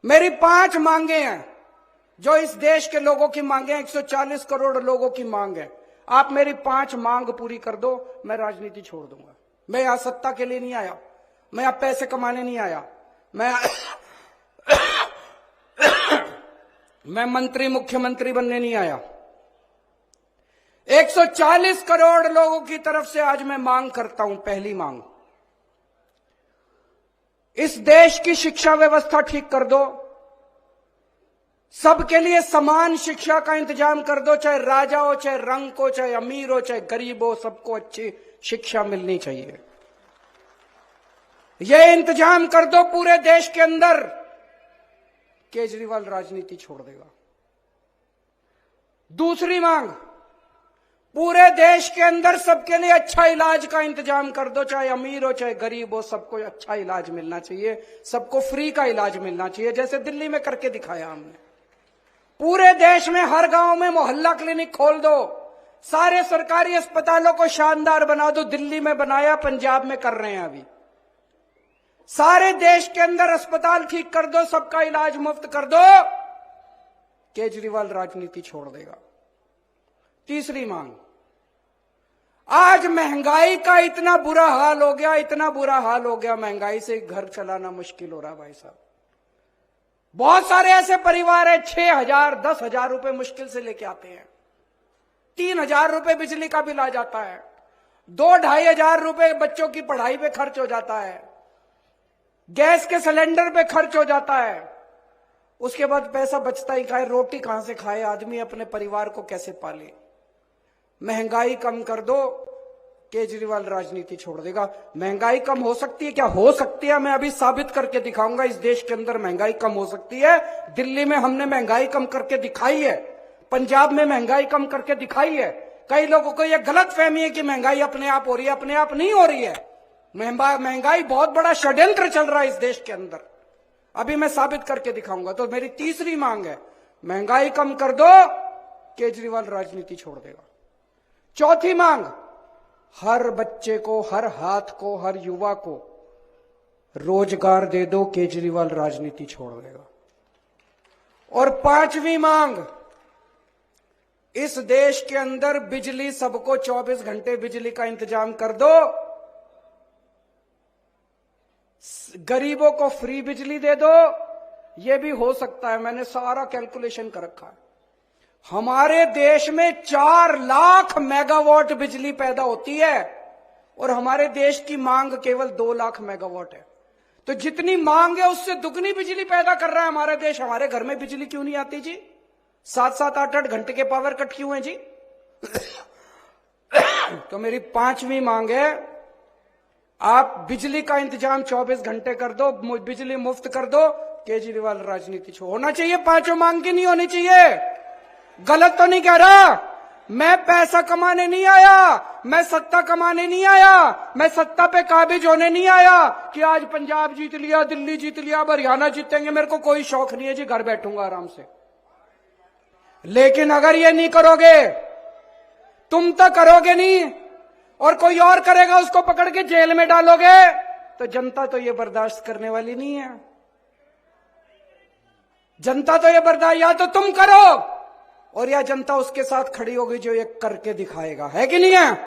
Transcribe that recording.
मेरी 5 मांगे हैं जो इस देश के लोगों की मांगे हैं, 140 करोड़ लोगों की मांग है। आप मेरी 5 मांग पूरी कर दो, मैं राजनीति छोड़ दूंगा। मैं यहां सत्ता के लिए नहीं आया, मैं यहां पैसे कमाने नहीं आया, मैं मंत्री मुख्यमंत्री बनने नहीं आया। 140 करोड़ लोगों की तरफ से आज मैं मांग करता हूं। पहली मांग, इस देश की शिक्षा व्यवस्था ठीक कर दो, सबके लिए समान शिक्षा का इंतजाम कर दो, चाहे राजा हो, चाहे रंग हो, चाहे अमीर हो, चाहे गरीब हो, सबको अच्छी शिक्षा मिलनी चाहिए। यह इंतजाम कर दो पूरे देश के अंदर, केजरीवाल राजनीति छोड़ देगा। दूसरी मांग, पूरे देश के अंदर सबके लिए अच्छा इलाज का इंतजाम कर दो, चाहे अमीर हो, चाहे गरीब हो, सबको अच्छा इलाज मिलना चाहिए, सबको फ्री का इलाज मिलना चाहिए, जैसे दिल्ली में करके दिखाया हमने। पूरे देश में हर गांव में मोहल्ला क्लिनिक खोल दो, सारे सरकारी अस्पतालों को शानदार बना दो। दिल्ली में बनाया, पंजाब में कर रहे हैं अभी। सारे देश के अंदर अस्पताल ठीक कर दो, सबका इलाज मुफ्त कर दो, केजरीवाल राजनीति छोड़ देगा। तीसरी मांग, आज महंगाई का इतना बुरा हाल हो गया, इतना बुरा हाल हो गया, महंगाई से घर चलाना मुश्किल हो रहा है भाई साहब। बहुत सारे ऐसे परिवार है 6,000 10,000 रुपए मुश्किल से लेके आते हैं, 3,000 रुपए बिजली का बिल आ जाता है, 2-2,500 रुपए बच्चों की पढ़ाई पे खर्च हो जाता है, गैस के सिलेंडर पे खर्च हो जाता है। उसके बाद पैसा बचता ही खाए, रोटी कहां से खाए आदमी, अपने परिवार को कैसे पाले। महंगाई कम कर दो, केजरीवाल राजनीति छोड़ देगा। महंगाई कम हो सकती है क्या? हो सकती है, मैं अभी साबित करके दिखाऊंगा। इस देश के अंदर महंगाई कम हो सकती है। दिल्ली में हमने महंगाई कम करके दिखाई है, पंजाब में महंगाई कम करके दिखाई है। कई लोगों को यह गलत फहमी है कि महंगाई अपने आप हो रही है, अपने आप नहीं हो रही है। महंगाई बहुत बड़ा षड्यंत्र चल रहा है इस देश के अंदर, अभी मैं साबित करके दिखाऊंगा। तो मेरी तीसरी मांग है, महंगाई कम कर दो, केजरीवाल राजनीति छोड़ देगा। चौथी मांग, हर बच्चे को, हर हाथ को, हर युवा को रोजगार दे दो, केजरीवाल राजनीति छोड़ देगा। और पांचवी मांग, इस देश के अंदर बिजली सबको 24 घंटे बिजली का इंतजाम कर दो, गरीबों को फ्री बिजली दे दो। यह भी हो सकता है, मैंने सारा कैलकुलेशन कर रखा है। हमारे देश में 4 लाख मेगावाट बिजली पैदा होती है और हमारे देश की मांग केवल 2 लाख मेगावाट है। तो जितनी मांग है उससे दुगनी बिजली पैदा कर रहा है हमारा देश। हमारे घर में बिजली क्यों नहीं आती जी? 7-7 8-8 घंटे के पावर कट क्यों है जी? तो मेरी पांचवी मांग है, आप बिजली का इंतजाम 24 घंटे कर दो, बिजली मुफ्त कर दो, केजरीवाल राजनीति छोड़। होना चाहिए, पांचों मांग की नहीं होनी चाहिए। गलत तो नहीं कह रहा, मैं पैसा कमाने नहीं आया, मैं सत्ता कमाने नहीं आया, मैं सत्ता पे काबिज होने नहीं आया कि आज पंजाब जीत लिया, दिल्ली जीत लिया, हरियाणा जीतेंगे। मेरे को कोई शौक नहीं है जी, घर बैठूंगा आराम से। लेकिन अगर ये नहीं करोगे, तुम तो करोगे नहीं और कोई और करेगा, उसको पकड़ के जेल में डालोगे, तो जनता तो ये बर्दाश्त करने वाली नहीं है। जनता तो ये बर्दाश्त, या तो तुम करो और या जनता उसके साथ खड़ी होगी जो ये करके दिखाएगा, है कि नहीं है?